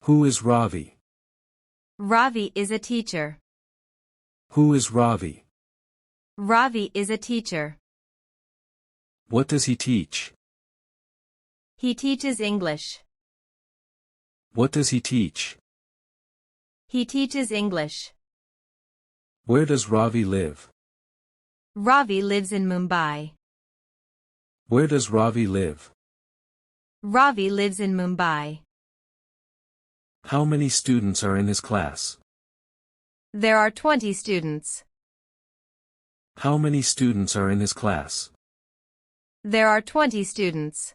Who is Ravi? Ravi is a teacher. Who is Ravi? Ravi is a teacher. What does he teach? He teaches English. What does he teach? He teaches English. Where does Ravi live? Ravi lives in Mumbai. Where does Ravi live? Ravi lives in Mumbai. How many students are in his class? There are 20 students. How many students are in his class? There are 20 students.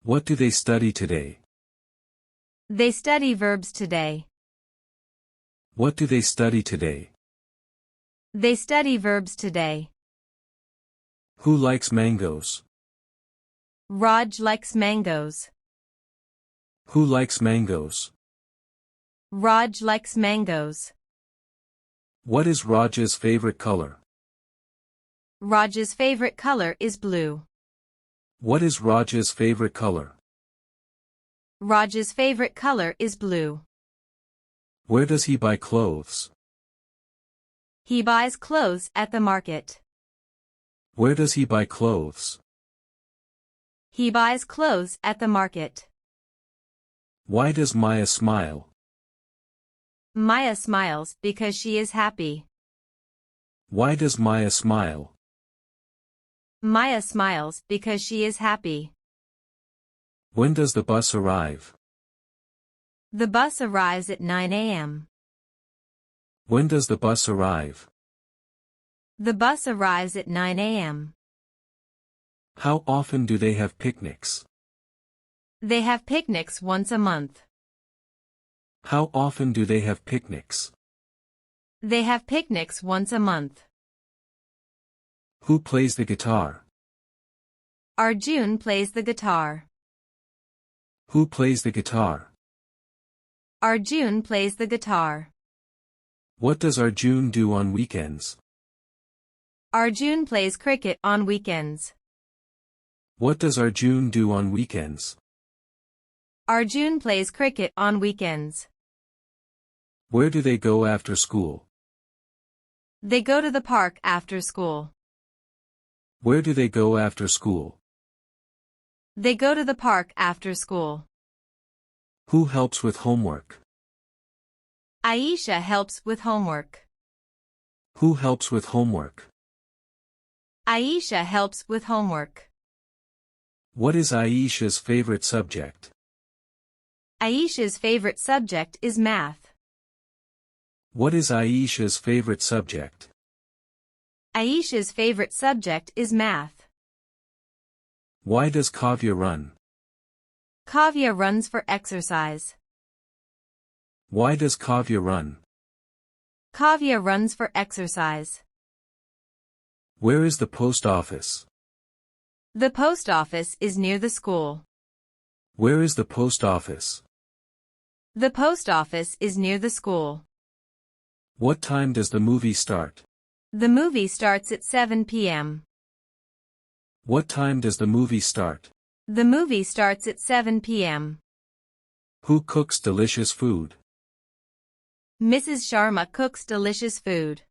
What do they study today? They study verbs today. What do they study today? They study verbs today. Who likes mangoes? Raj likes mangoes. Who likes mangoes? Raj likes mangoes. What is Raj's favorite color? Raj's favorite color is blue. What is Raj's favorite color? Raj's favorite color is blue. Where does he buy clothes? He buys clothes at the market. Where does he buy clothes? He buys clothes at the market. Why does Maya smile? Maya smiles because she is happy. Why does Maya smile? Maya smiles because she is happy. When does the bus arrive? The bus arrives at 9 a.m. When does the bus arrive? The bus arrives at 9 a.m. How often do they have picnics? They have picnics once a month. How often do they have picnics? They have picnics once a month. Who plays the guitar? Arjun plays the guitar. Who plays the guitar? Arjun plays the guitar. What does Arjun do on weekends? Arjun plays cricket on weekends. What does Arjun do on weekends? Arjun plays cricket on weekends. Where do they go after school? They go to the park after school. Where do they go after school? They go to the park after school. Who helps with homework? Aisha helps with homework. Who helps with homework? Aisha helps with homework. What is Aisha's favorite subject? Aisha's favorite subject is math. What is Aisha's favorite subject? Aisha's favorite subject is math. Why does Kavya run? Kavya runs for exercise. Why does Kavya run? Kavya runs for exercise. Where is the post office? The post office is near the school. Where is the post office? The post office is near the school. What time does the movie start? The movie starts at 7 p.m. What time does the movie start? The movie starts at 7 p.m. Who cooks delicious food? Mrs. Sharma cooks delicious food.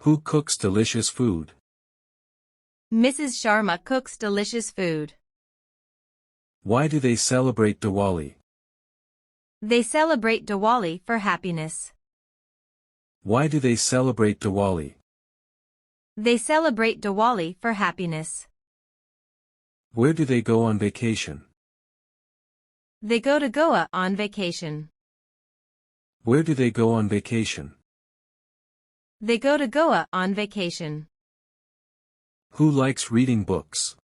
Who cooks delicious food? Mrs. Sharma cooks delicious food. Why do they celebrate Diwali? They celebrate Diwali for happiness. Why do they celebrate Diwali? They celebrate Diwali for happiness. Where do they go on vacation? They go to Goa on vacation. Where do they go on vacation? They go to Goa on vacation. Who likes reading books?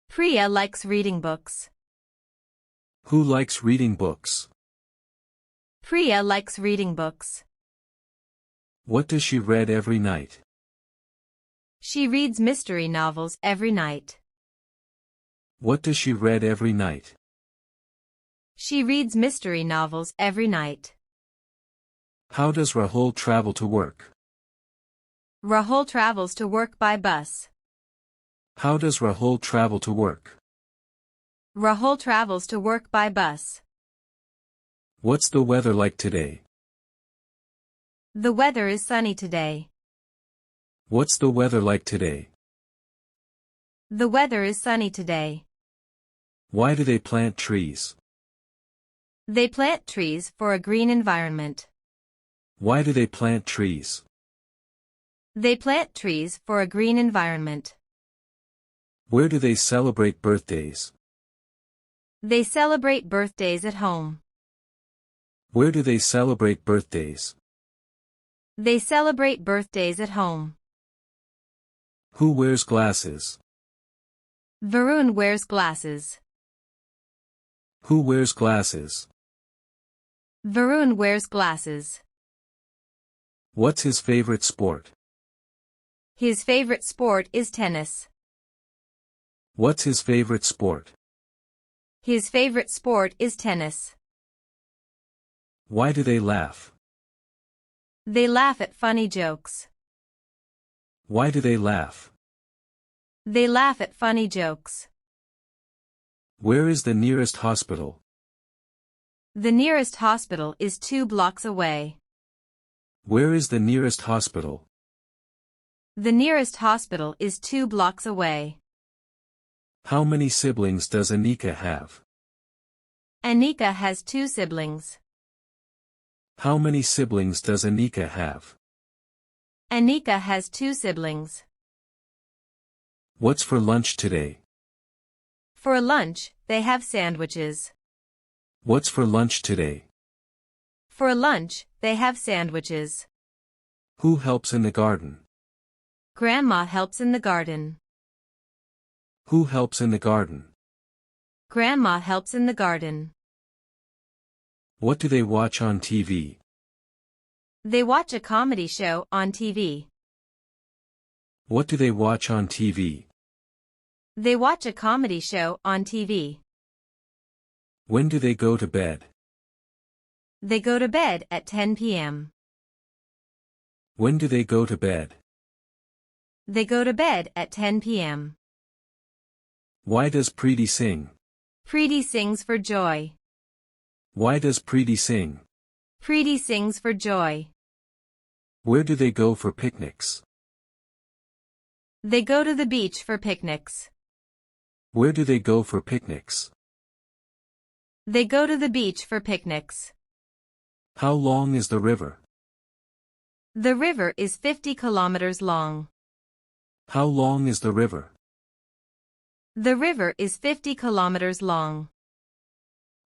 Priya likes reading books. Who likes reading books? Priya likes reading books. What does she read every night? She reads mystery novels every night. What does she read every night? She reads mystery novels every night. How does Rahul travel to work? Rahul travels to work by bus. How does Rahul travel to work? Rahul travels to work by bus. What's the weather like today? The weather is sunny today. What's the weather like today? The weather is sunny today. Why do they plant trees? They plant trees for a green environment. Why do they plant trees? They plant trees for a green environment. Where do they celebrate birthdays? They celebrate birthdays at home. Where do they celebrate birthdays? They celebrate birthdays at home. Who wears glasses? Varun wears glasses. Who wears glasses? Varun wears glasses. What's his favorite sport? His favorite sport is tennis. What's his favorite sport? His favorite sport is tennis. Why do they laugh? They laugh at funny jokes. Why do they laugh? They laugh at funny jokes. Where is the nearest hospital? The nearest hospital is 2 blocks away. Where is the nearest hospital? The nearest hospital is 2 blocks away. How many siblings does Anika have? Anika has 2 siblings. How many siblings does Anika have? Anika has 2 siblings. What's for lunch today? For lunch, they have sandwiches. What's for lunch today? For lunch, they have sandwiches. Who helps in the garden? Grandma helps in the garden. Who helps in the garden? Grandma helps in the garden. What do they watch on TV? They watch a comedy show on TV. What do they watch on TV? They watch a comedy show on TV. When do they go to bed? They go to bed at 10 p.m. When do they go to bed? They go to bed at 10 p.m. Why does Preeti sing? Preeti sings for joy. Why does Preeti sing? Preeti sings for joy. Where do they go for picnics? They go to the beach for picnics. Where do they go for picnics? They go to the beach for picnics. How long is the river? The river is 50 kilometers long. How long is the river? The river is 50 kilometers long.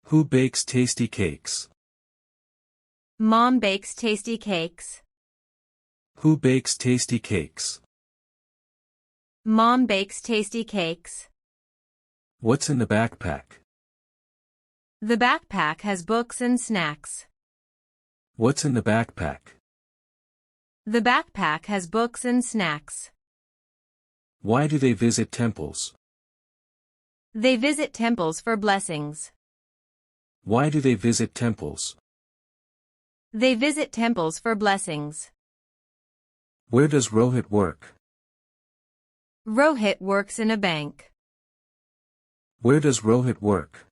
Who bakes tasty cakes? Mom bakes tasty cakes. Who bakes tasty cakes? Mom bakes tasty cakes. What's in the backpack? The backpack has books and snacks. What's in the backpack? The backpack has books and snacks. Why do they visit temples? They visit temples for blessings. Why do they visit temples? They visit temples for blessings. Where does Rohit work? Rohit works in a bank. Where does Rohit work?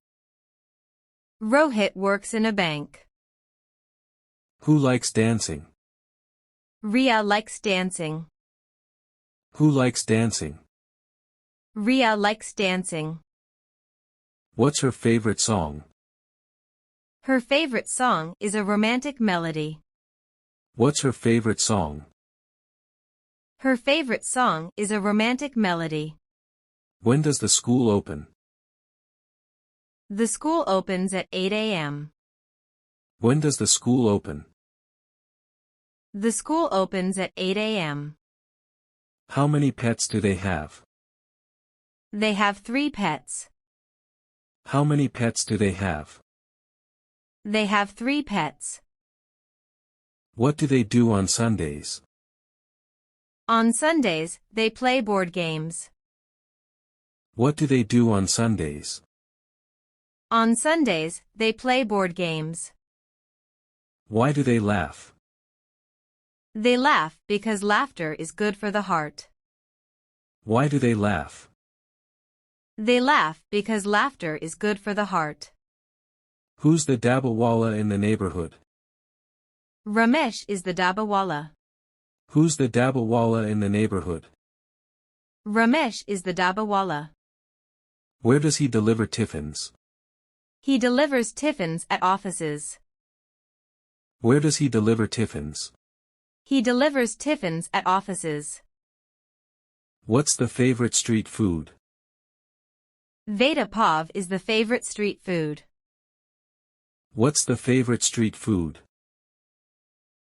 Rohit works in a bank. Who likes dancing? Ria likes dancing. Who likes dancing? Ria likes dancing. What's her favorite song? Her favorite song is a romantic melody. What's her favorite song? Her favorite song is a romantic melody. When does the school open? The school opens at 8 a.m. When does the school open? The school opens at 8 a.m. How many pets do they have? They have 3 pets. How many pets do they have? They have 3 pets. What do they do on Sundays? On Sundays, they play board games. What do they do on Sundays? On Sundays, they play board games. Why do they laugh? They laugh because laughter is good for the heart. Why do they laugh? They laugh because laughter is good for the heart. Who's the dabbawala in the neighborhood? Ramesh is the dabbawala. Who's the dabbawala in the neighborhood? Ramesh is the dabbawala. Where does he deliver tiffins? He delivers tiffins at offices. Where does he deliver tiffins? He delivers tiffins at offices. What's the favorite street food? Vada pav is the favorite street food. What's the favorite street food?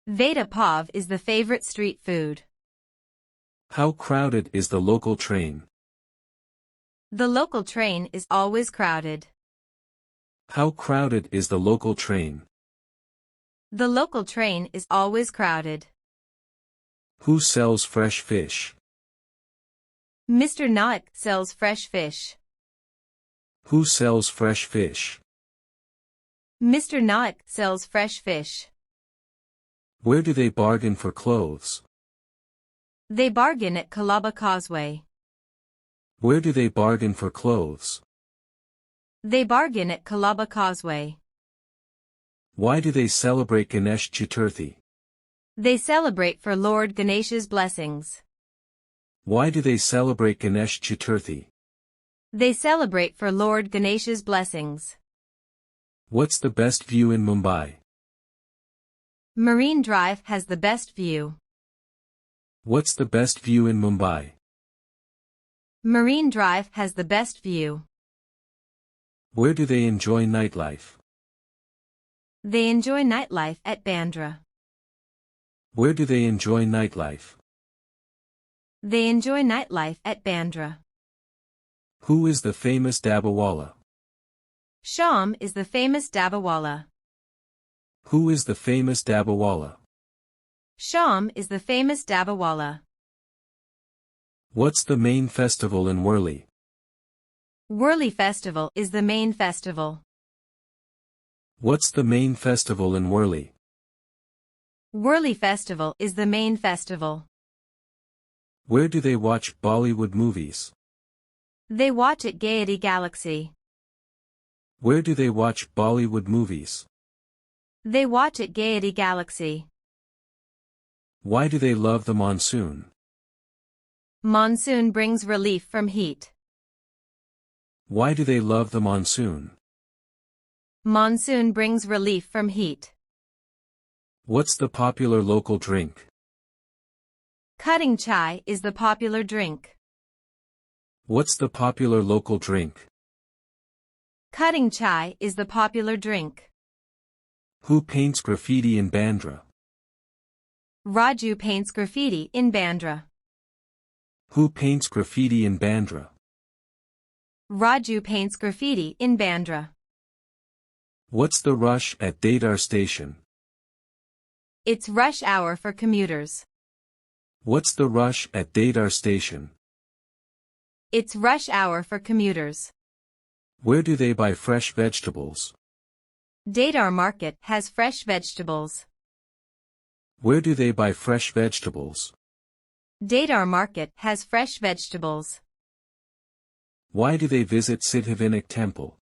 Vada pav is the favorite street food. How crowded is the local train? The local train is always crowded. How crowded is the local train? The local train is always crowded. Who sells fresh fish? Mr. Naik sells fresh fish. Who sells fresh fish? Mr. Naik sells fresh fish. Where do they bargain for clothes? They bargain at Colaba Causeway. Where do they bargain for clothes? They bargain at Colaba Causeway. Why do they celebrate Ganesh Chaturthi? They celebrate for Lord Ganesha's blessings. Why do they celebrate Ganesh Chaturthi? They celebrate for Lord Ganesha's blessings. What's the best view in Mumbai? Marine Drive has the best view. What's the best view in Mumbai? Marine Drive has the best view. Where do they enjoy nightlife? They enjoy nightlife at Bandra. Where do they enjoy nightlife? They enjoy nightlife at Bandra. Who is the famous dabbawala? Sham is the famous dabbawala. Who is the famous dabbawala? Sham is the famous dabbawala. What's the main festival in Worli? Worli Festival is the main festival. What's the main festival in Worli? Worli Festival is the main festival. Where do they watch Bollywood movies? They watch at Gaiety Galaxy. Where do they watch Bollywood movies? They watch at Gaiety Galaxy. Why do they love the monsoon? Monsoon brings relief from heat. Why do they love the monsoon? Monsoon brings relief from heat. What's the popular local drink? Cutting chai is the popular drink. What's the popular local drink? Cutting chai is the popular drink. Who paints graffiti in Bandra? Raju paints graffiti in Bandra. Who paints graffiti in Bandra? Raju paints graffiti in Bandra. What's the rush at Dadar station? It's rush hour for commuters. What's the rush at Dadar station? It's rush hour for commuters. Where do they buy fresh vegetables? Dadar Market has fresh vegetables. Where do they buy fresh vegetables? Dadar Market has fresh vegetables. Why do they visit Siddhivinayak temple?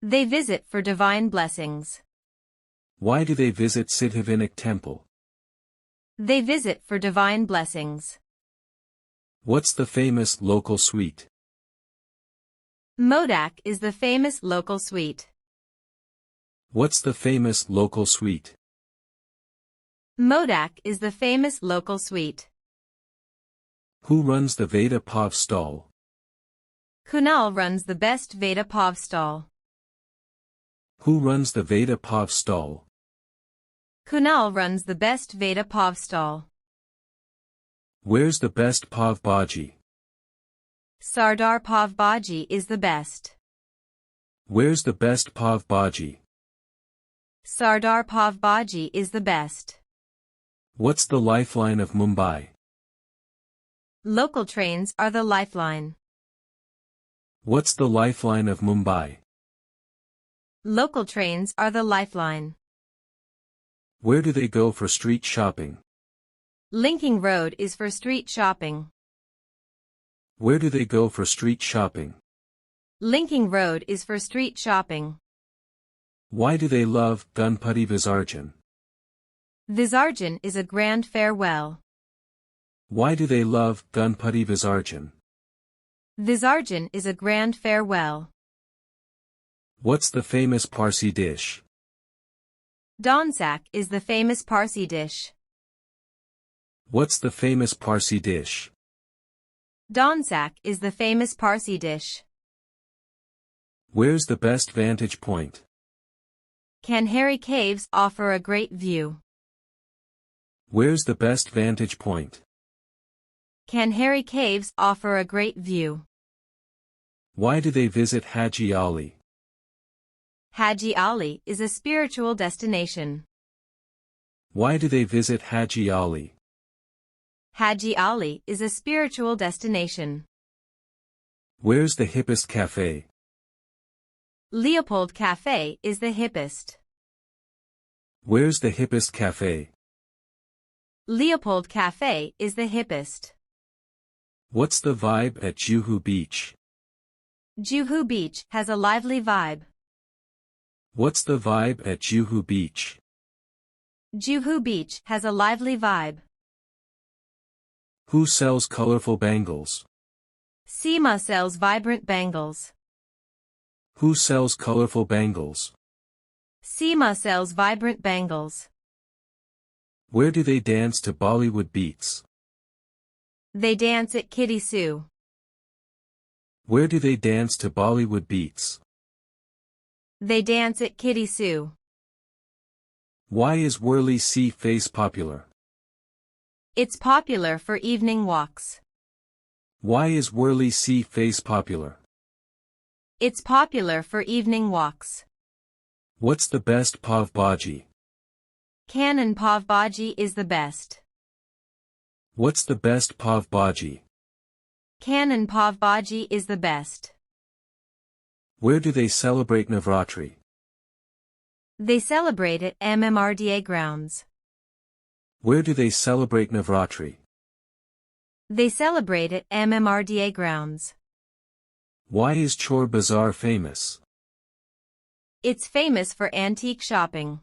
They visit for divine blessings. Why do they visit Siddhivinayak temple? They visit for divine blessings. What's the famous local sweet? Modak is the famous local sweet. What's the famous local sweet? Modak is the famous local sweet. Who runs the Vada Pav stall? Kunal runs the best Vada Pav stall. Who runs the Vada Pav stall? Kunal runs the best Vada Pav stall. Where's the best Pav Bhaji? Sardar Pav Bhaji is the best. Where's the best Pav Bhaji? Sardar Pav Bhaji is the best. What's the lifeline of Mumbai? Local trains are the lifeline. What's the lifeline of Mumbai? Local trains are the lifeline. Where do they go for street shopping? Linking Road is for street shopping. Where do they go for street shopping? Linking Road is for street shopping. Why do they love Gunputty Visarjan? Visarjan is a grand farewell. Why do they love Gunputty Visarjan? Visarjan is a grand farewell. What's the famous Parsi dish? Donsak is the famous Parsi dish. What's the famous Parsi dish? Donsak is the famous Parsi dish. Where's the best vantage point? Kanheri Caves offer a great view. Where's the best vantage point? Kanheri Caves offer a great view. Why do they visit Haji Ali? Haji Ali is a spiritual destination. Why do they visit Haji Ali? Haji Ali is a spiritual destination. Where's the hippest cafe? Leopold Cafe is the hippest. Where's the hippest cafe? Leopold Cafe is the hippest. What's the vibe at Juhu Beach? Juhu Beach has a lively vibe. What's the vibe at Juhu Beach? Juhu Beach has a lively vibe. Who sells colorful bangles? Seema sells vibrant bangles. Who sells colorful bangles? Seema sells vibrant bangles. Where do they dance to Bollywood beats? They dance at Kitty Sue. Where do they dance to Bollywood beats? They dance at Kitty Sue. Why is Worli Sea Face popular? It's popular for evening walks. Why is Worli Sea Face popular? It's popular for evening walks. What's the best pav bhaji? Kanan pav bhaji is the best. What's the best pav bhaji? Kanan pav bhaji is the best. Where do they celebrate Navratri? They celebrate at MMRDA grounds. Where do they celebrate Navratri? They celebrate at MMRDA grounds. Why is Chor Bazaar famous? It's famous for antique shopping.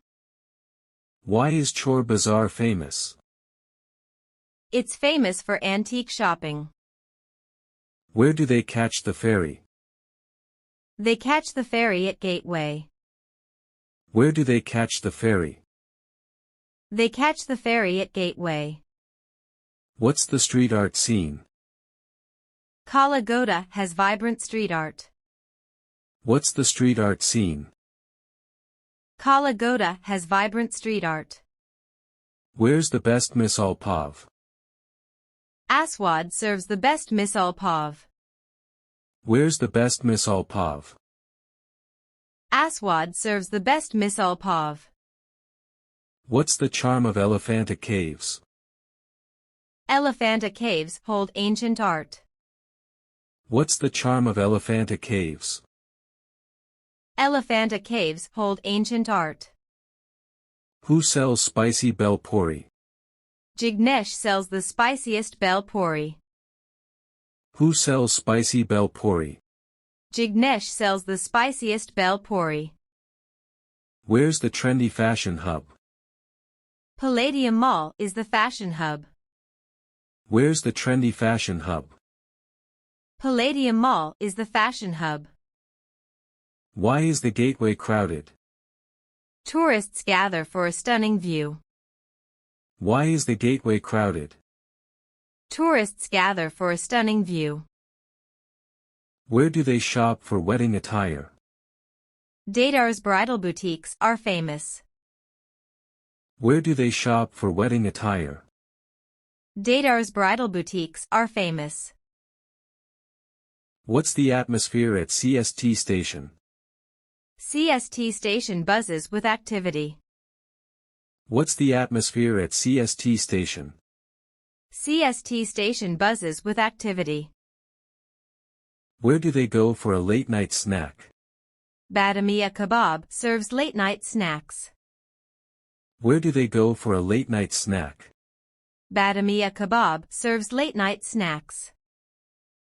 Why is Chor Bazaar famous? It's famous for antique shopping. Where do they catch the ferry? They catch the ferry at Gateway. Where do they catch the ferry? They catch the ferry at Gateway. What's the street art scene? Kalagoda has vibrant street art. What's the street art scene? Kalagoda has vibrant street art. Where's the best misal pav? Aswad serves the best misal pav. Where's the best misal pav? Aswad serves the best misal pav. What's the charm of Elephanta Caves? Elephanta Caves hold ancient art. What's the charm of Elephanta Caves? Elephanta Caves hold ancient art. Who sells spicy bel puri? Jignesh sells the spiciest bel puri. Who sells spicy bel puri? Jignesh sells the spiciest bel puri. Where's the trendy fashion hub? Palladium Mall is the fashion hub. Where's the trendy fashion hub? Palladium Mall is the fashion hub. Why is the gateway crowded? Tourists gather for a stunning view. Why is the gateway crowded? Tourists gather for a stunning view. Where do they shop for wedding attire? Dedar's bridal boutiques are famous. Where do they shop for wedding attire? Dedar's bridal boutiques are famous. What's the atmosphere at CST station? CST station buzzes with activity. What's the atmosphere at CST station? CST station buzzes with activity. Where do they go for a late-night snack? Badamiya Kebab serves late-night snacks. Where do they go for a late-night snack? Badamiya Kebab serves late-night snacks.